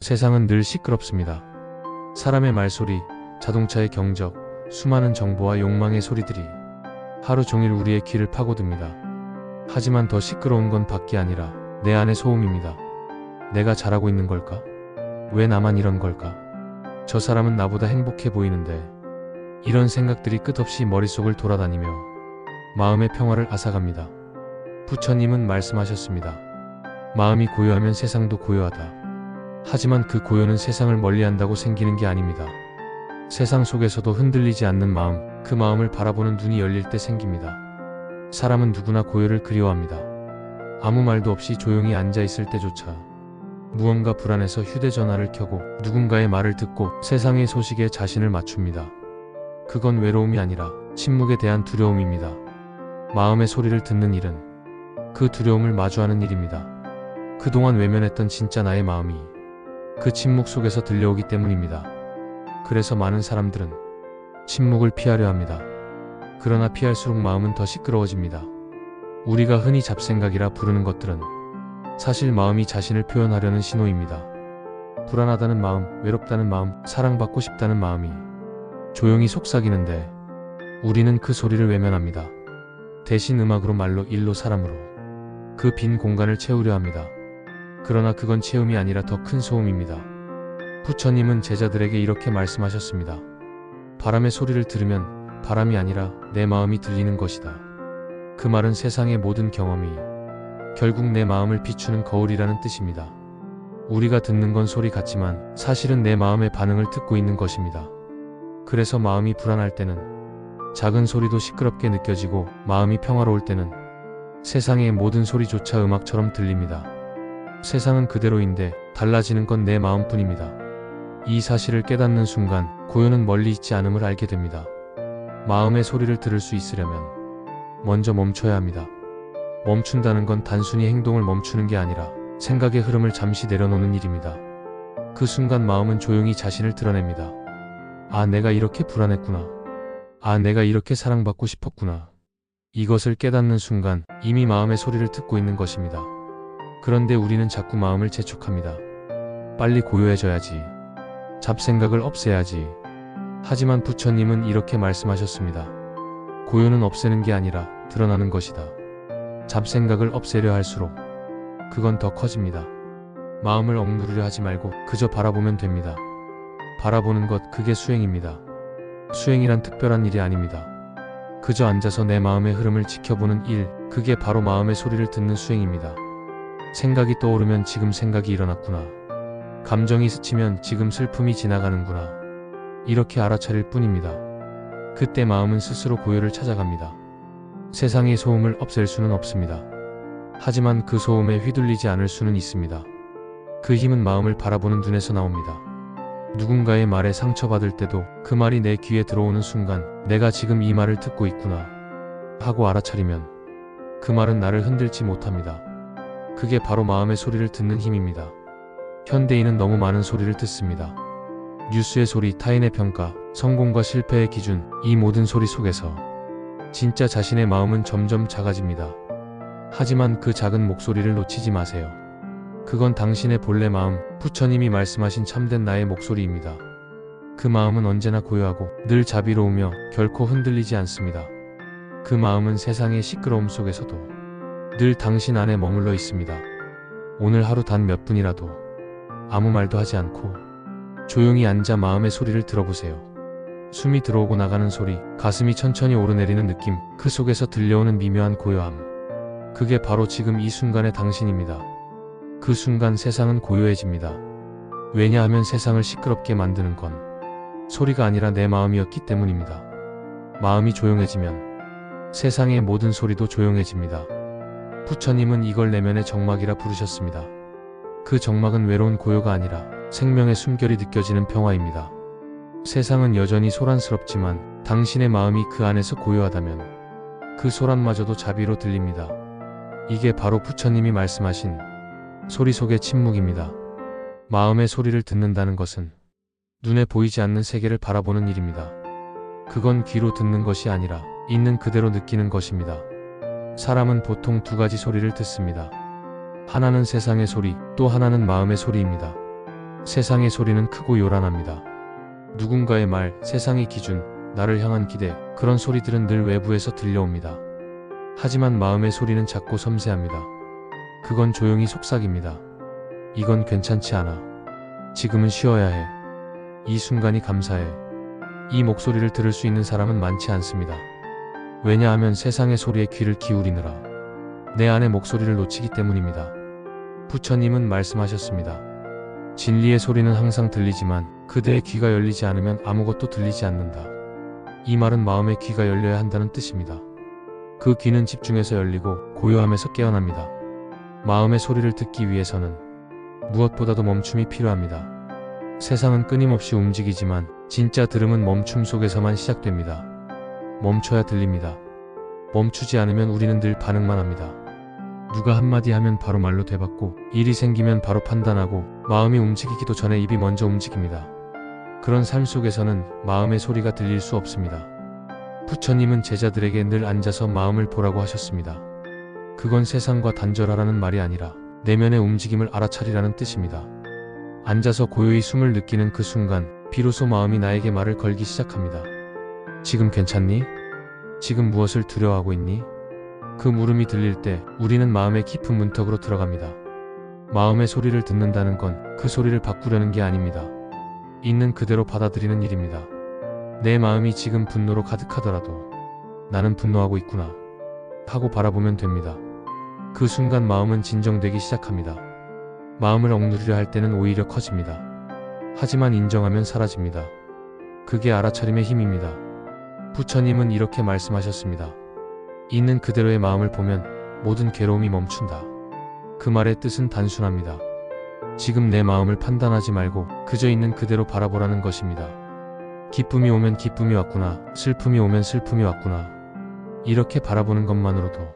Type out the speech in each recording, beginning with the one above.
세상은 늘 시끄럽습니다. 사람의 말소리, 자동차의 경적, 수많은 정보와 욕망의 소리들이 하루 종일 우리의 귀를 파고듭니다. 하지만 더 시끄러운 건 밖이 아니라 내 안의 소음입니다. 내가 잘하고 있는 걸까? 왜 나만 이런 걸까? 저 사람은 나보다 행복해 보이는데. 이런 생각들이 끝없이 머릿속을 돌아다니며 마음의 평화를 앗아갑니다. 부처님은 말씀하셨습니다. 마음이 고요하면 세상도 고요하다. 하지만 그 고요는 세상을 멀리한다고 생기는 게 아닙니다. 세상 속에서도 흔들리지 않는 마음, 그 마음을 바라보는 눈이 열릴 때 생깁니다. 사람은 누구나 고요를 그리워합니다. 아무 말도 없이 조용히 앉아있을 때조차 무언가 불안해서 휴대전화를 켜고 누군가의 말을 듣고 세상의 소식에 자신을 맞춥니다. 그건 외로움이 아니라 침묵에 대한 두려움입니다. 마음의 소리를 듣는 일은 그 두려움을 마주하는 일입니다. 그동안 외면했던 진짜 나의 마음이 그 침묵 속에서 들려오기 때문입니다. 그래서 많은 사람들은 침묵을 피하려 합니다. 그러나 피할수록 마음은 더 시끄러워집니다. 우리가 흔히 잡생각이라 부르는 것들은 사실 마음이 자신을 표현하려는 신호입니다. 불안하다는 마음, 외롭다는 마음, 사랑받고 싶다는 마음이 조용히 속삭이는데 우리는 그 소리를 외면합니다. 대신 음악으로, 말로, 일로, 사람으로 그 빈 공간을 채우려 합니다. 그러나 그건 채움이 아니라 더 큰 소음입니다. 부처님은 제자들에게 이렇게 말씀하셨습니다. 바람의 소리를 들으면 바람이 아니라 내 마음이 들리는 것이다. 그 말은 세상의 모든 경험이 결국 내 마음을 비추는 거울이라는 뜻입니다. 우리가 듣는 건 소리 같지만 사실은 내 마음의 반응을 듣고 있는 것입니다. 그래서 마음이 불안할 때는 작은 소리도 시끄럽게 느껴지고 마음이 평화로울 때는 세상의 모든 소리조차 음악처럼 들립니다. 세상은 그대로인데 달라지는 건 내 마음뿐입니다. 이 사실을 깨닫는 순간 고요는 멀리 있지 않음을 알게 됩니다. 마음의 소리를 들을 수 있으려면 먼저 멈춰야 합니다. 멈춘다는 건 단순히 행동을 멈추는 게 아니라 생각의 흐름을 잠시 내려놓는 일입니다. 그 순간 마음은 조용히 자신을 드러냅니다. 아, 내가 이렇게 불안했구나. 아, 내가 이렇게 사랑받고 싶었구나. 이것을 깨닫는 순간 이미 마음의 소리를 듣고 있는 것입니다. 그런데 우리는 자꾸 마음을 재촉합니다. 빨리 고요해져야지. 잡생각을 없애야지. 하지만 부처님은 이렇게 말씀하셨습니다. 고요는 없애는 게 아니라 드러나는 것이다. 잡생각을 없애려 할수록 그건 더 커집니다. 마음을 억누르려 하지 말고 그저 바라보면 됩니다. 바라보는 것, 그게 수행입니다. 수행이란 특별한 일이 아닙니다. 그저 앉아서 내 마음의 흐름을 지켜보는 일, 그게 바로 마음의 소리를 듣는 수행입니다. 생각이 떠오르면 지금 생각이 일어났구나. 감정이 스치면 지금 슬픔이 지나가는구나. 이렇게 알아차릴 뿐입니다. 그때 마음은 스스로 고요를 찾아갑니다. 세상의 소음을 없앨 수는 없습니다. 하지만 그 소음에 휘둘리지 않을 수는 있습니다. 그 힘은 마음을 바라보는 눈에서 나옵니다. 누군가의 말에 상처받을 때도 그 말이 내 귀에 들어오는 순간 내가 지금 이 말을 듣고 있구나 하고 알아차리면 그 말은 나를 흔들지 못합니다. 그게 바로 마음의 소리를 듣는 힘입니다. 현대인은 너무 많은 소리를 듣습니다. 뉴스의 소리, 타인의 평가, 성공과 실패의 기준, 이 모든 소리 속에서 진짜 자신의 마음은 점점 작아집니다. 하지만 그 작은 목소리를 놓치지 마세요. 그건 당신의 본래 마음, 부처님이 말씀하신 참된 나의 목소리입니다. 그 마음은 언제나 고요하고 늘 자비로우며 결코 흔들리지 않습니다. 그 마음은 세상의 시끄러움 속에서도 늘 당신 안에 머물러 있습니다. 오늘 하루 단 몇 분이라도 아무 말도 하지 않고 조용히 앉아 마음의 소리를 들어보세요. 숨이 들어오고 나가는 소리, 가슴이 천천히 오르내리는 느낌, 그 속에서 들려오는 미묘한 고요함. 그게 바로 지금 이 순간의 당신입니다. 그 순간 세상은 고요해집니다. 왜냐하면 세상을 시끄럽게 만드는 건 소리가 아니라 내 마음이었기 때문입니다. 마음이 조용해지면 세상의 모든 소리도 조용해집니다. 부처님은 이걸 내면의 정막이라 부르셨습니다. 그 정막은 외로운 고요가 아니라 생명의 숨결이 느껴지는 평화입니다. 세상은 여전히 소란스럽지만 당신의 마음이 그 안에서 고요하다면 그 소란마저도 자비로 들립니다. 이게 바로 부처님이 말씀하신 소리 속의 침묵입니다. 마음의 소리를 듣는다는 것은 눈에 보이지 않는 세계를 바라보는 일입니다. 그건 귀로 듣는 것이 아니라 있는 그대로 느끼는 것입니다. 사람은 보통 두 가지 소리를 듣습니다. 하나는 세상의 소리, 또 하나는 마음의 소리입니다. 세상의 소리는 크고 요란합니다. 누군가의 말, 세상의 기준, 나를 향한 기대, 그런 소리들은 늘 외부에서 들려옵니다. 하지만 마음의 소리는 작고 섬세합니다. 그건 조용히 속삭입니다. 이건 괜찮지 않아. 지금은 쉬어야 해. 이 순간이 감사해. 이 목소리를 들을 수 있는 사람은 많지 않습니다. 왜냐하면 세상의 소리에 귀를 기울이느라 내 안의 목소리를 놓치기 때문입니다. 부처님은 말씀하셨습니다. 진리의 소리는 항상 들리지만 그대의 귀가 열리지 않으면 아무것도 들리지 않는다. 이 말은 마음의 귀가 열려야 한다는 뜻입니다. 그 귀는 집중해서 열리고 고요함에서 깨어납니다. 마음의 소리를 듣기 위해서는 무엇보다도 멈춤이 필요합니다. 세상은 끊임없이 움직이지만 진짜 들음은 멈춤 속에서만 시작됩니다. 멈춰야 들립니다. 멈추지 않으면 우리는 늘 반응만 합니다. 누가 한마디 하면 바로 말로 되받고, 일이 생기면 바로 판단하고, 마음이 움직이기도 전에 입이 먼저 움직입니다. 그런 삶 속에서는 마음의 소리가 들릴 수 없습니다. 부처님은 제자들에게 늘 앉아서 마음을 보라고 하셨습니다. 그건 세상과 단절하라는 말이 아니라 내면의 움직임을 알아차리라는 뜻입니다. 앉아서 고요히 숨을 느끼는 그 순간 비로소 마음이 나에게 말을 걸기 시작합니다. 지금 괜찮니? 지금 무엇을 두려워하고 있니? 그 물음이 들릴 때 우리는 마음의 깊은 문턱으로 들어갑니다. 마음의 소리를 듣는다는 건 그 소리를 바꾸려는 게 아닙니다. 있는 그대로 받아들이는 일입니다. 내 마음이 지금 분노로 가득하더라도 나는 분노하고 있구나 하고 바라보면 됩니다. 그 순간 마음은 진정되기 시작합니다. 마음을 억누르려 할 때는 오히려 커집니다. 하지만 인정하면 사라집니다. 그게 알아차림의 힘입니다. 부처님은 이렇게 말씀하셨습니다. 있는 그대로의 마음을 보면 모든 괴로움이 멈춘다. 그 말의 뜻은 단순합니다. 지금 내 마음을 판단하지 말고 그저 있는 그대로 바라보라는 것입니다. 기쁨이 오면 기쁨이 왔구나, 슬픔이 오면 슬픔이 왔구나. 이렇게 바라보는 것만으로도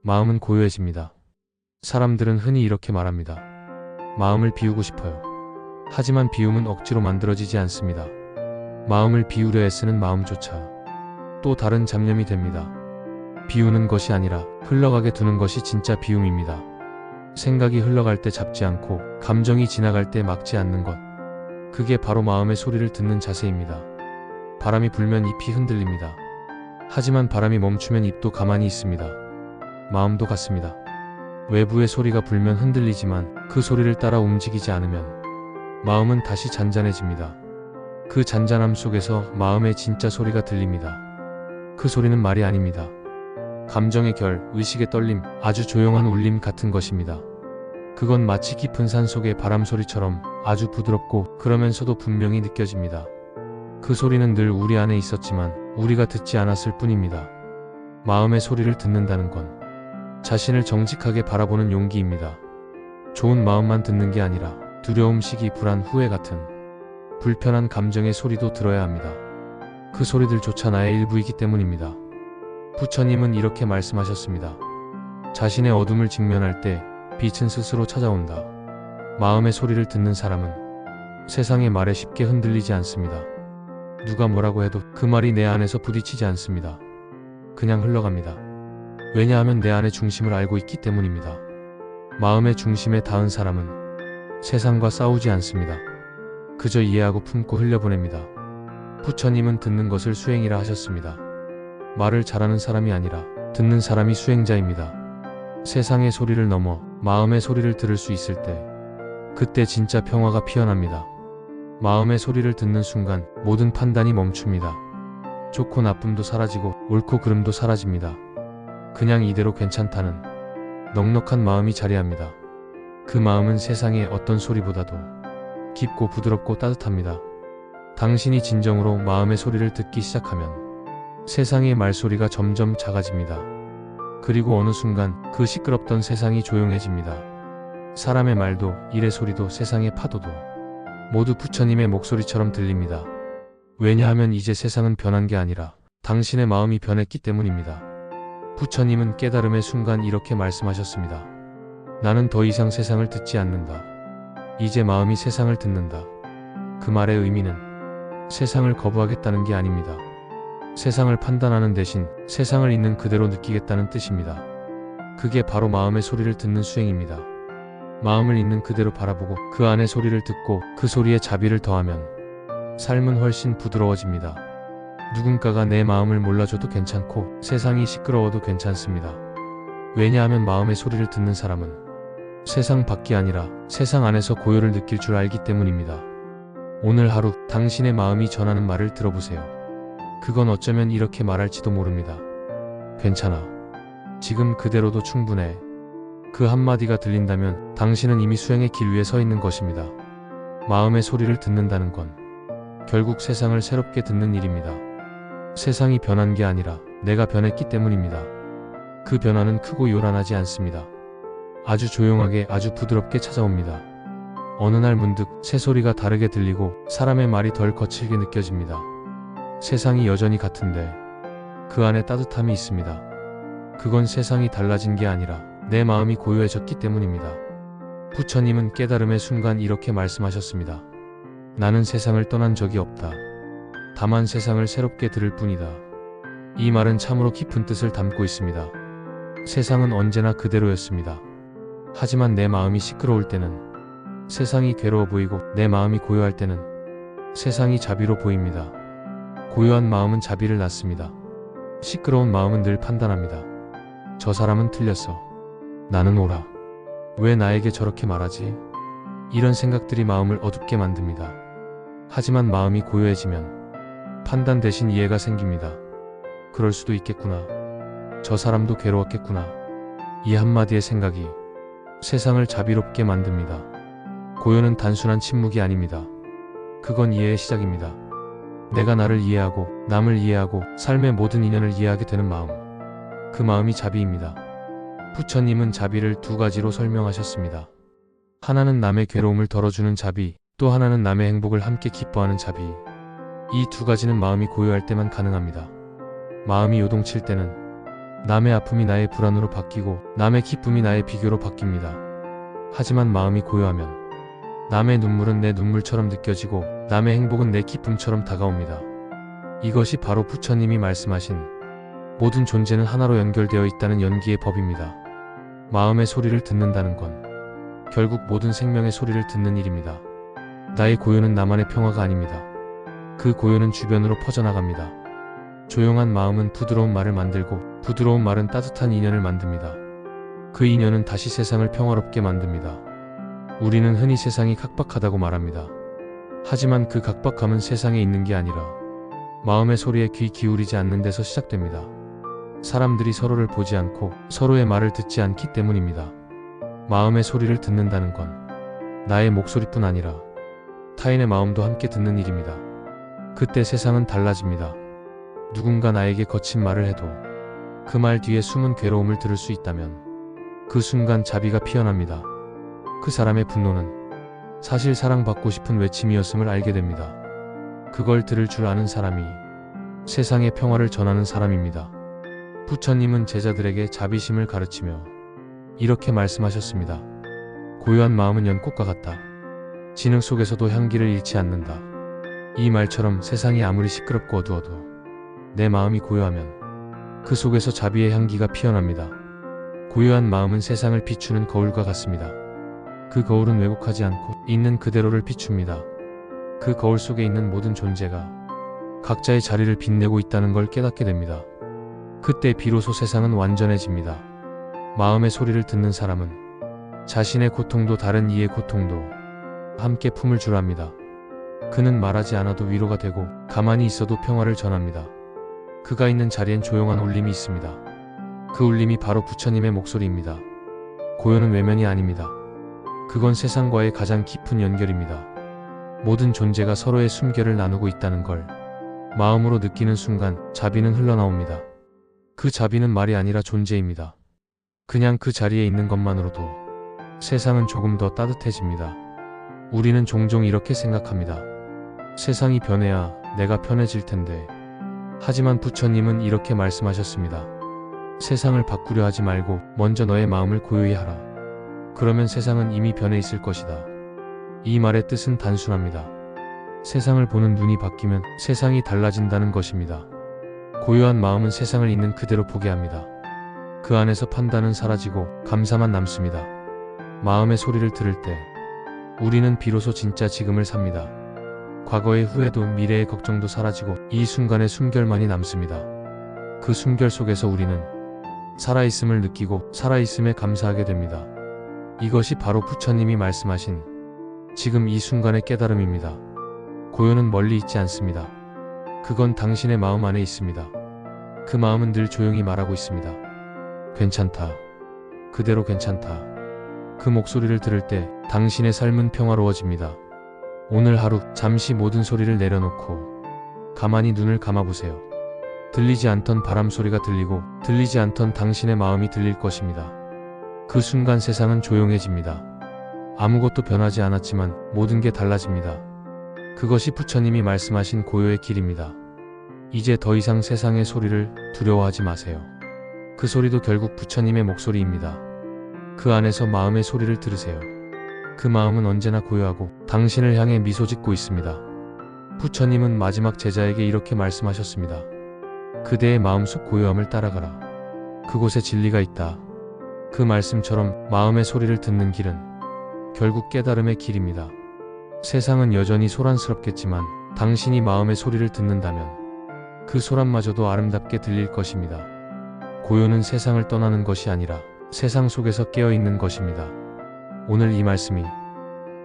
마음은 고요해집니다. 사람들은 흔히 이렇게 말합니다. 마음을 비우고 싶어요. 하지만 비움은 억지로 만들어지지 않습니다. 마음을 비우려 애쓰는 마음조차 또 다른 잡념이 됩니다. 비우는 것이 아니라 흘러가게 두는 것이 진짜 비움입니다. 생각이 흘러갈 때 잡지 않고 감정이 지나갈 때 막지 않는 것. 그게 바로 마음의 소리를 듣는 자세입니다. 바람이 불면 잎이 흔들립니다. 하지만 바람이 멈추면 잎도 가만히 있습니다. 마음도 같습니다. 외부의 소리가 불면 흔들리지만 그 소리를 따라 움직이지 않으면 마음은 다시 잔잔해집니다. 그 잔잔함 속에서 마음의 진짜 소리가 들립니다. 그 소리는 말이 아닙니다. 감정의 결, 의식의 떨림, 아주 조용한 울림 같은 것입니다. 그건 마치 깊은 산 속의 바람 소리처럼 아주 부드럽고 그러면서도 분명히 느껴집니다. 그 소리는 늘 우리 안에 있었지만 우리가 듣지 않았을 뿐입니다. 마음의 소리를 듣는다는 건 자신을 정직하게 바라보는 용기입니다. 좋은 마음만 듣는 게 아니라 두려움, 시기, 불안, 후회 같은 불편한 감정의 소리도 들어야 합니다. 그 소리들조차 나의 일부이기 때문입니다. 부처님은 이렇게 말씀하셨습니다. 자신의 어둠을 직면할 때 빛은 스스로 찾아온다. 마음의 소리를 듣는 사람은 세상의 말에 쉽게 흔들리지 않습니다. 누가 뭐라고 해도 그 말이 내 안에서 부딪히지 않습니다. 그냥 흘러갑니다. 왜냐하면 내 안의 중심을 알고 있기 때문입니다. 마음의 중심에 닿은 사람은 세상과 싸우지 않습니다. 그저 이해하고 품고 흘려보냅니다. 부처님은 듣는 것을 수행이라 하셨습니다. 말을 잘하는 사람이 아니라 듣는 사람이 수행자입니다. 세상의 소리를 넘어 마음의 소리를 들을 수 있을 때 그때 진짜 평화가 피어납니다. 마음의 소리를 듣는 순간 모든 판단이 멈춥니다. 좋고 나쁨도 사라지고 옳고 그름도 사라집니다. 그냥 이대로 괜찮다는 넉넉한 마음이 자리합니다. 그 마음은 세상의 어떤 소리보다도 깊고 부드럽고 따뜻합니다. 당신이 진정으로 마음의 소리를 듣기 시작하면 세상의 말소리가 점점 작아집니다. 그리고 어느 순간 그 시끄럽던 세상이 조용해집니다. 사람의 말도, 일의 소리도, 세상의 파도도 모두 부처님의 목소리처럼 들립니다. 왜냐하면 이제 세상은 변한 게 아니라 당신의 마음이 변했기 때문입니다. 부처님은 깨달음의 순간 이렇게 말씀하셨습니다. 나는 더 이상 세상을 듣지 않는다. 이제 마음이 세상을 듣는다. 그 말의 의미는 세상을 거부하겠다는 게 아닙니다. 세상을 판단하는 대신 세상을 있는 그대로 느끼겠다는 뜻입니다. 그게 바로 마음의 소리를 듣는 수행입니다. 마음을 있는 그대로 바라보고 그 안의 소리를 듣고 그 소리에 자비를 더하면 삶은 훨씬 부드러워집니다. 누군가가 내 마음을 몰라줘도 괜찮고 세상이 시끄러워도 괜찮습니다. 왜냐하면 마음의 소리를 듣는 사람은 세상 밖이 아니라 세상 안에서 고요를 느낄 줄 알기 때문입니다. 오늘 하루 당신의 마음이 전하는 말을 들어보세요. 그건 어쩌면 이렇게 말할지도 모릅니다. 괜찮아. 지금 그대로도 충분해. 그 한마디가 들린다면 당신은 이미 수행의 길 위에 서 있는 것입니다. 마음의 소리를 듣는다는 건 결국 세상을 새롭게 듣는 일입니다. 세상이 변한 게 아니라 내가 변했기 때문입니다. 그 변화는 크고 요란하지 않습니다. 아주 조용하게 아주 부드럽게 찾아옵니다. 어느 날 문득 새소리가 다르게 들리고 사람의 말이 덜 거칠게 느껴집니다. 세상이 여전히 같은데 그 안에 따뜻함이 있습니다. 그건 세상이 달라진 게 아니라 내 마음이 고요해졌기 때문입니다. 부처님은 깨달음의 순간 이렇게 말씀하셨습니다. 나는 세상을 떠난 적이 없다. 다만 세상을 새롭게 들을 뿐이다. 이 말은 참으로 깊은 뜻을 담고 있습니다. 세상은 언제나 그대로였습니다. 하지만 내 마음이 시끄러울 때는 세상이 괴로워 보이고 내 마음이 고요할 때는 세상이 자비로 보입니다. 고요한 마음은 자비를 낳습니다. 시끄러운 마음은 늘 판단합니다. 저 사람은 틀렸어. 나는 옳아. 왜 나에게 저렇게 말하지? 이런 생각들이 마음을 어둡게 만듭니다. 하지만 마음이 고요해지면 판단 대신 이해가 생깁니다. 그럴 수도 있겠구나. 저 사람도 괴로웠겠구나. 이 한마디의 생각이 세상을 자비롭게 만듭니다. 고요는 단순한 침묵이 아닙니다. 그건 이해의 시작입니다. 내가 나를 이해하고 남을 이해하고 삶의 모든 인연을 이해하게 되는 마음. 그 마음이 자비입니다. 부처님은 자비를 두 가지로 설명하셨습니다. 하나는 남의 괴로움을 덜어주는 자비, 또 하나는 남의 행복을 함께 기뻐하는 자비. 이 두 가지는 마음이 고요할 때만 가능합니다. 마음이 요동칠 때는 남의 아픔이 나의 불안으로 바뀌고 남의 기쁨이 나의 비교로 바뀝니다. 하지만 마음이 고요하면 남의 눈물은 내 눈물처럼 느껴지고 남의 행복은 내 기쁨처럼 다가옵니다. 이것이 바로 부처님이 말씀하신 모든 존재는 하나로 연결되어 있다는 연기의 법입니다. 마음의 소리를 듣는다는 건 결국 모든 생명의 소리를 듣는 일입니다. 나의 고요는 나만의 평화가 아닙니다. 그 고요는 주변으로 퍼져나갑니다. 조용한 마음은 부드러운 말을 만들고 부드러운 말은 따뜻한 인연을 만듭니다. 그 인연은 다시 세상을 평화롭게 만듭니다. 우리는 흔히 세상이 각박하다고 말합니다. 하지만 그 각박함은 세상에 있는 게 아니라 마음의 소리에 귀 기울이지 않는 데서 시작됩니다. 사람들이 서로를 보지 않고 서로의 말을 듣지 않기 때문입니다. 마음의 소리를 듣는다는 건 나의 목소리뿐 아니라 타인의 마음도 함께 듣는 일입니다. 그때 세상은 달라집니다. 누군가 나에게 거친 말을 해도 그 말 뒤에 숨은 괴로움을 들을 수 있다면 그 순간 자비가 피어납니다. 그 사람의 분노는 사실 사랑받고 싶은 외침이었음을 알게 됩니다. 그걸 들을 줄 아는 사람이 세상의 평화를 전하는 사람입니다. 부처님은 제자들에게 자비심을 가르치며 이렇게 말씀하셨습니다. 고요한 마음은 연꽃과 같다. 진흙 속에서도 향기를 잃지 않는다. 이 말처럼 세상이 아무리 시끄럽고 어두워도 내 마음이 고요하면 그 속에서 자비의 향기가 피어납니다. 고요한 마음은 세상을 비추는 거울과 같습니다. 그 거울은 왜곡하지 않고 있는 그대로를 비춥니다. 그 거울 속에 있는 모든 존재가 각자의 자리를 빛내고 있다는 걸 깨닫게 됩니다. 그때 비로소 세상은 완전해집니다. 마음의 소리를 듣는 사람은 자신의 고통도 다른 이의 고통도 함께 품을 줄 압니다. 그는 말하지 않아도 위로가 되고 가만히 있어도 평화를 전합니다. 그가 있는 자리엔 조용한 울림이 있습니다. 그 울림이 바로 부처님의 목소리입니다. 고요는 외면이 아닙니다. 그건 세상과의 가장 깊은 연결입니다. 모든 존재가 서로의 숨결을 나누고 있다는 걸 마음으로 느끼는 순간 자비는 흘러나옵니다. 그 자비는 말이 아니라 존재입니다. 그냥 그 자리에 있는 것만으로도 세상은 조금 더 따뜻해집니다. 우리는 종종 이렇게 생각합니다. 세상이 변해야 내가 편해질 텐데. 하지만 부처님은 이렇게 말씀하셨습니다. 세상을 바꾸려 하지 말고 먼저 너의 마음을 고요히 하라. 그러면 세상은 이미 변해 있을 것이다. 이 말의 뜻은 단순합니다. 세상을 보는 눈이 바뀌면 세상이 달라진다는 것입니다. 고요한 마음은 세상을 있는 그대로 보게 합니다. 그 안에서 판단은 사라지고 감사만 남습니다. 마음의 소리를 들을 때 우리는 비로소 진짜 지금을 삽니다. 과거의 후회도 미래의 걱정도 사라지고 이 순간의 숨결만이 남습니다. 그 숨결 속에서 우리는 살아있음을 느끼고 살아있음에 감사하게 됩니다. 이것이 바로 부처님이 말씀하신 지금 이 순간의 깨달음입니다. 고요는 멀리 있지 않습니다. 그건 당신의 마음 안에 있습니다. 그 마음은 늘 조용히 말하고 있습니다. 괜찮다. 그대로 괜찮다. 그 목소리를 들을 때 당신의 삶은 평화로워집니다. 오늘 하루 잠시 모든 소리를 내려놓고 가만히 눈을 감아보세요. 들리지 않던 바람 소리가 들리고 들리지 않던 당신의 마음이 들릴 것입니다. 그 순간 세상은 조용해집니다. 아무것도 변하지 않았지만 모든 게 달라집니다. 그것이 부처님이 말씀하신 고요의 길입니다. 이제 더 이상 세상의 소리를 두려워하지 마세요. 그 소리도 결국 부처님의 목소리입니다. 그 안에서 마음의 소리를 들으세요. 그 마음은 언제나 고요하고 당신을 향해 미소 짓고 있습니다. 부처님은 마지막 제자에게 이렇게 말씀하셨습니다. 그대의 마음속 고요함을 따라가라. 그곳에 진리가 있다. 그 말씀처럼 마음의 소리를 듣는 길은 결국 깨달음의 길입니다. 세상은 여전히 소란스럽겠지만 당신이 마음의 소리를 듣는다면 그 소란마저도 아름답게 들릴 것입니다. 고요는 세상을 떠나는 것이 아니라 세상 속에서 깨어있는 것입니다. 오늘 이 말씀이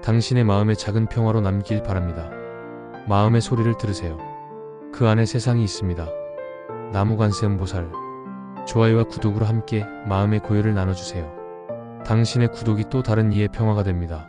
당신의 마음의 작은 평화로 남길 바랍니다. 마음의 소리를 들으세요. 그 안에 세상이 있습니다. 나무관세음보살, 좋아요와 구독으로 함께 마음의 고요를 나눠주세요. 당신의 구독이 또 다른 이의 평화가 됩니다.